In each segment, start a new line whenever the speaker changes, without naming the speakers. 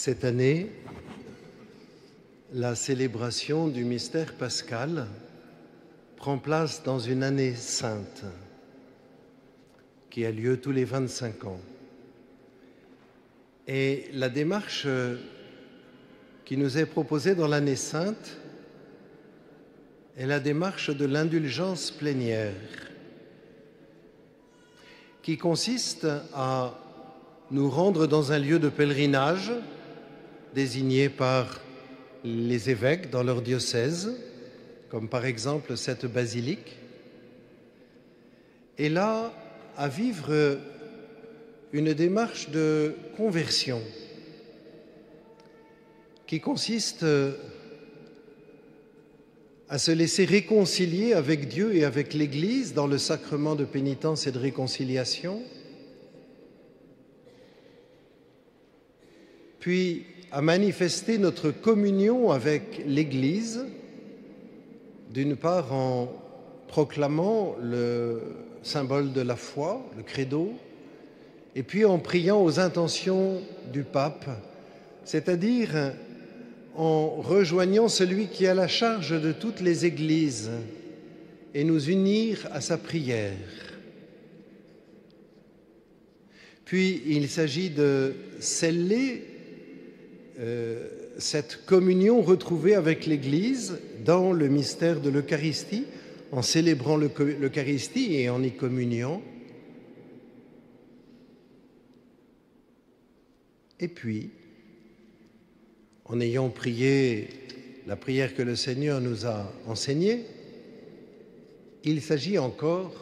Cette année, la célébration du mystère pascal prend place dans une année sainte qui a lieu tous les 25 ans. Et la démarche qui nous est proposée dans l'année sainte est la démarche de l'indulgence plénière, qui consiste à nous rendre dans un lieu de pèlerinage désigné par les évêques dans leur diocèse, comme par exemple cette basilique, et là, à vivre une démarche de conversion qui consiste à se laisser réconcilier avec Dieu et avec l'Église dans le sacrement de pénitence et de réconciliation, puis à manifester notre communion avec l'Église, d'une part en proclamant le symbole de la foi, le credo, et puis en priant aux intentions du pape, c'est-à-dire en rejoignant celui qui a la charge de toutes les églises et nous unir à sa prière. Puis il s'agit de sceller cette communion retrouvée avec l'Église dans le mystère de l'Eucharistie, en célébrant l'Eucharistie et en y communiant. Et puis, en ayant prié la prière que le Seigneur nous a enseignée, il s'agit encore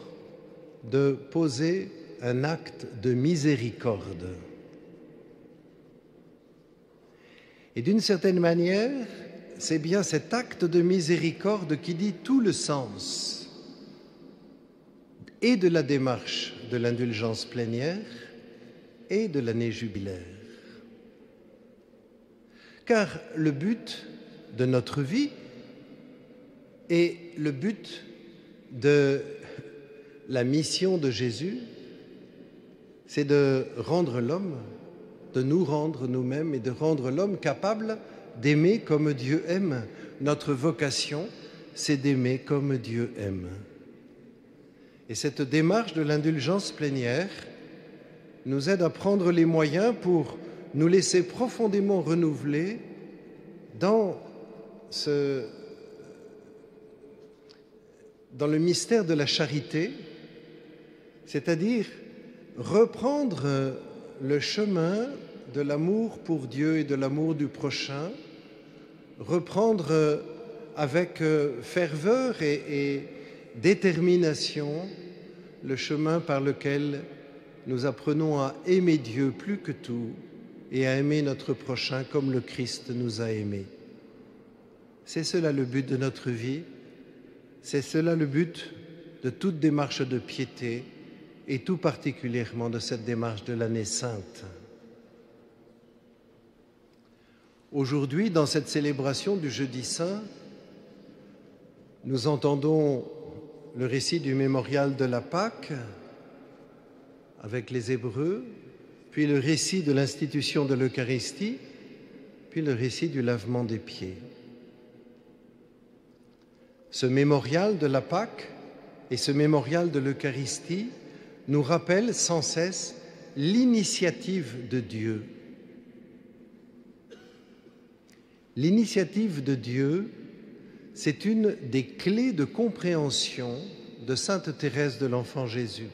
de poser un acte de miséricorde. Et d'une certaine manière, c'est bien cet acte de miséricorde qui dit tout le sens et de la démarche de l'indulgence plénière et de l'année jubilaire. Car le but de notre vie et le but de la mission de Jésus, c'est de rendre l'homme, de nous rendre nous-mêmes et de rendre l'homme capable d'aimer comme Dieu aime. Notre vocation, c'est d'aimer comme Dieu aime. Et cette démarche de l'indulgence plénière nous aide à prendre les moyens pour nous laisser profondément renouveler dans le mystère de la charité, c'est-à-dire reprendre le chemin de l'amour pour Dieu et de l'amour du prochain, reprendre avec ferveur et détermination le chemin par lequel nous apprenons à aimer Dieu plus que tout et à aimer notre prochain comme le Christ nous a aimés. C'est cela le but de notre vie, c'est cela le but de toute démarche de piété et tout particulièrement de cette démarche de l'année sainte. Aujourd'hui, dans cette célébration du Jeudi Saint, nous entendons le récit du mémorial de la Pâque avec les Hébreux, puis le récit de l'institution de l'Eucharistie, puis le récit du lavement des pieds. Ce mémorial de la Pâque et ce mémorial de l'Eucharistie nous rappellent sans cesse l'initiative de Dieu. L'initiative de Dieu, c'est une des clés de compréhension de Sainte Thérèse de l'Enfant Jésus.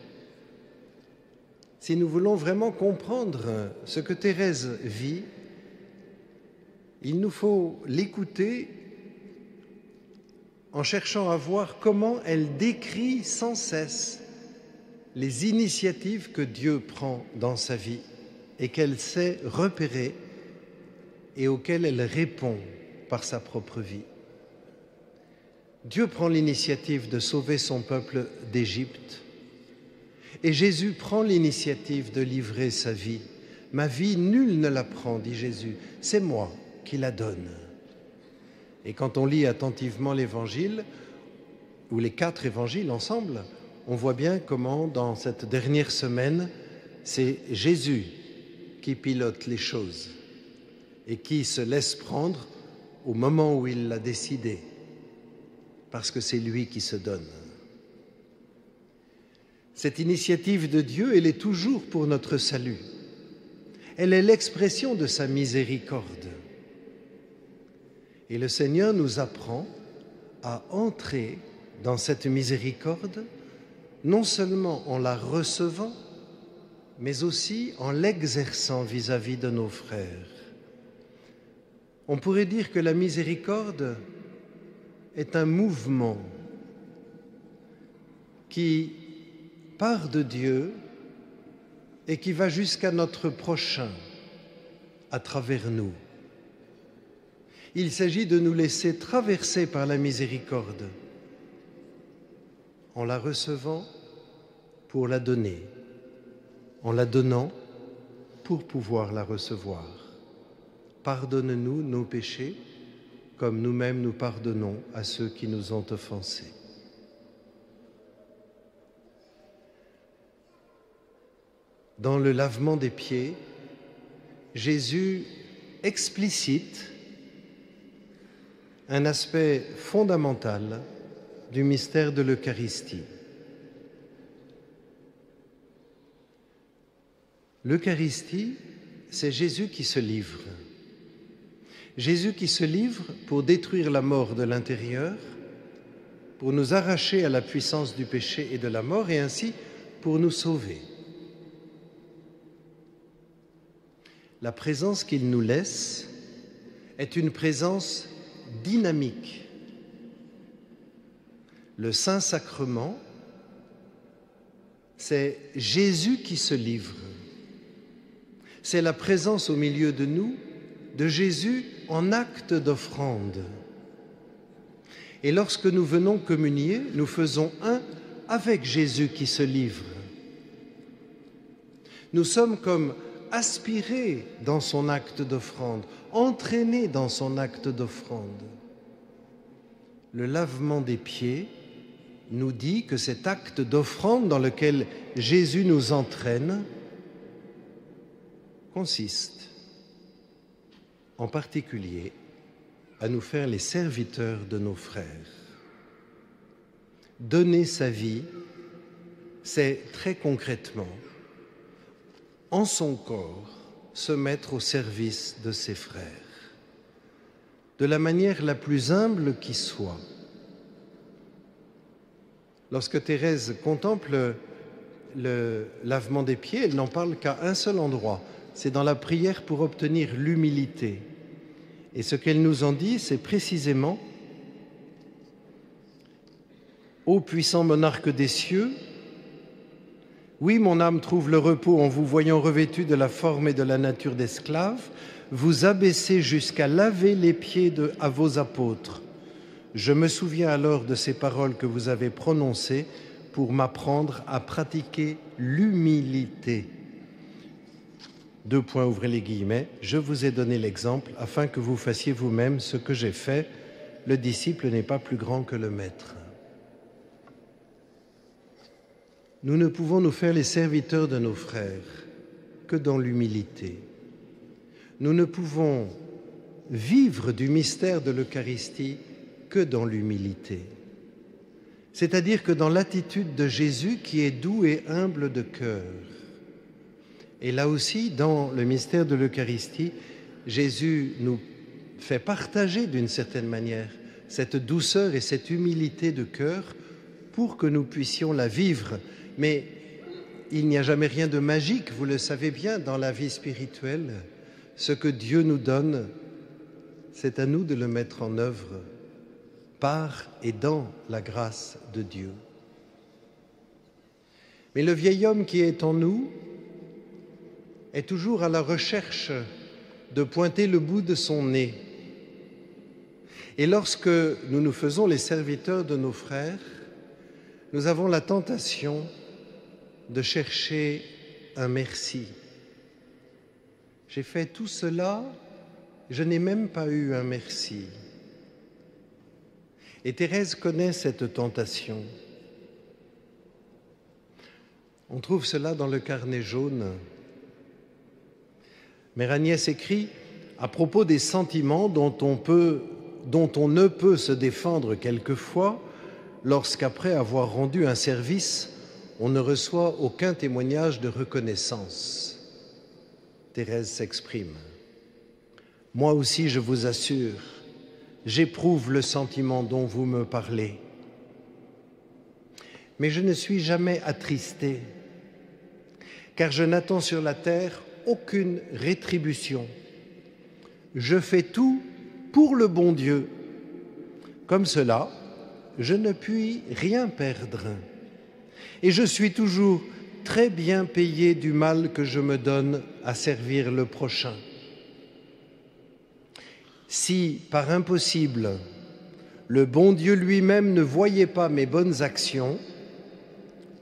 Si nous voulons vraiment comprendre ce que Thérèse vit, il nous faut l'écouter en cherchant à voir comment elle décrit sans cesse les initiatives que Dieu prend dans sa vie et qu'elle sait repérer et auxquelles elle répond par sa propre vie. Dieu prend l'initiative de sauver son peuple d'Égypte et Jésus prend l'initiative de livrer sa vie. Ma vie, nul ne la prend, dit Jésus, c'est moi qui la donne. Et quand on lit attentivement l'Évangile, ou les 4 évangiles ensemble, on voit bien comment, dans cette dernière semaine, c'est Jésus qui pilote les choses. et qui se laisse prendre au moment où il l'a décidé, parce que c'est lui qui se donne. Cette initiative de Dieu, elle est toujours pour notre salut. Elle est l'expression de sa miséricorde. Et le Seigneur nous apprend à entrer dans cette miséricorde, non seulement en la recevant, mais aussi en l'exerçant vis-à-vis de nos frères. On pourrait dire que la miséricorde est un mouvement qui part de Dieu et qui va jusqu'à notre prochain à travers nous. Il s'agit de nous laisser traverser par la miséricorde en la recevant pour la donner, en la donnant pour pouvoir la recevoir. Pardonne-nous nos péchés comme nous-mêmes nous pardonnons à ceux qui nous ont offensés. Dans le lavement des pieds, Jésus explicite un aspect fondamental du mystère de l'Eucharistie. L'Eucharistie, c'est Jésus qui se livre. Jésus qui se livre pour détruire la mort de l'intérieur, pour nous arracher à la puissance du péché et de la mort, et ainsi pour nous sauver. La présence qu'il nous laisse est une présence dynamique. Le Saint-Sacrement, c'est Jésus qui se livre. C'est la présence au milieu de nous de Jésus en acte d'offrande. Et lorsque nous venons communier, nous faisons un avec Jésus qui se livre. Nous sommes comme aspirés dans son acte d'offrande, entraînés dans son acte d'offrande. Le lavement des pieds nous dit que cet acte d'offrande dans lequel Jésus nous entraîne consiste en particulier à nous faire les serviteurs de nos frères. Donner sa vie, c'est très concrètement, en son corps, se mettre au service de ses frères, de la manière la plus humble qui soit. Lorsque Thérèse contemple le lavement des pieds, elle n'en parle qu'à un seul endroit, c'est dans la prière pour obtenir l'humilité. Et ce qu'elle nous en dit, c'est précisément « Ô puissant monarque des cieux, oui, mon âme trouve le repos en vous voyant revêtu de la forme et de la nature d'esclave, vous abaissez jusqu'à laver les pieds à vos apôtres. Je me souviens alors de ces paroles que vous avez prononcées pour m'apprendre à pratiquer l'humilité. » Deux points, ouvrez les guillemets. Je vous ai donné l'exemple afin que vous fassiez vous-même ce que j'ai fait. Le disciple n'est pas plus grand que le maître. Nous ne pouvons nous faire les serviteurs de nos frères que dans l'humilité. Nous ne pouvons vivre du mystère de l'Eucharistie que dans l'humilité. C'est-à-dire que dans l'attitude de Jésus qui est doux et humble de cœur. Et là aussi, dans le mystère de l'Eucharistie, Jésus nous fait partager d'une certaine manière cette douceur et cette humilité de cœur pour que nous puissions la vivre. Mais il n'y a jamais rien de magique, vous le savez bien, dans la vie spirituelle. Ce que Dieu nous donne, c'est à nous de le mettre en œuvre par et dans la grâce de Dieu. Mais le vieil homme qui est en nous est toujours à la recherche de pointer le bout de son nez. Et lorsque nous nous faisons les serviteurs de nos frères, nous avons la tentation de chercher un merci. J'ai fait tout cela, je n'ai même pas eu un merci. Et Thérèse connaît cette tentation. On trouve cela dans le carnet jaune. Mère Agnès écrit à propos des sentiments dont on ne peut se défendre quelquefois lorsqu'après avoir rendu un service, on ne reçoit aucun témoignage de reconnaissance. Thérèse s'exprime. Moi aussi, je vous assure, j'éprouve le sentiment dont vous me parlez. Mais je ne suis jamais attristée, car je n'attends sur la terre aucune rétribution. Je fais tout pour le bon Dieu. Comme cela, je ne puis rien perdre. Et je suis toujours très bien payé du mal que je me donne à servir le prochain. Si, par impossible, le bon Dieu lui-même ne voyait pas mes bonnes actions,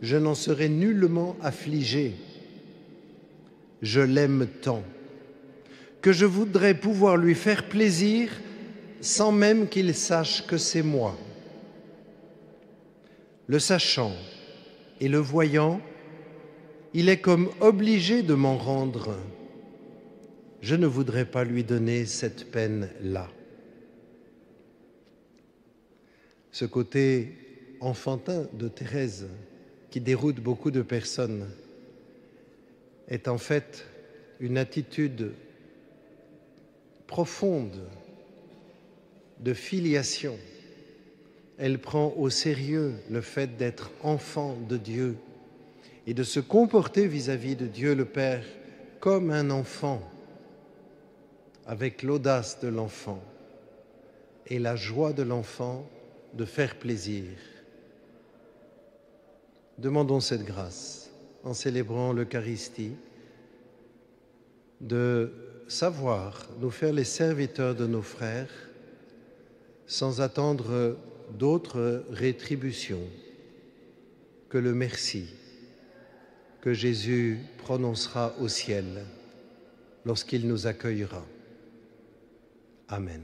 je n'en serais nullement affligé. Je l'aime tant que je voudrais pouvoir lui faire plaisir sans même qu'il sache que c'est moi. Le sachant et le voyant, il est comme obligé de m'en rendre. Je ne voudrais pas lui donner cette peine-là. Ce côté enfantin de Thérèse, qui déroute beaucoup de personnes, est en fait une attitude profonde de filiation. Elle prend au sérieux le fait d'être enfant de Dieu et de se comporter vis-à-vis de Dieu le Père comme un enfant, avec l'audace de l'enfant et la joie de l'enfant de faire plaisir. Demandons cette grâce en célébrant l'Eucharistie, de savoir nous faire les serviteurs de nos frères sans attendre d'autres rétributions que le merci que Jésus prononcera au ciel lorsqu'il nous accueillera. Amen.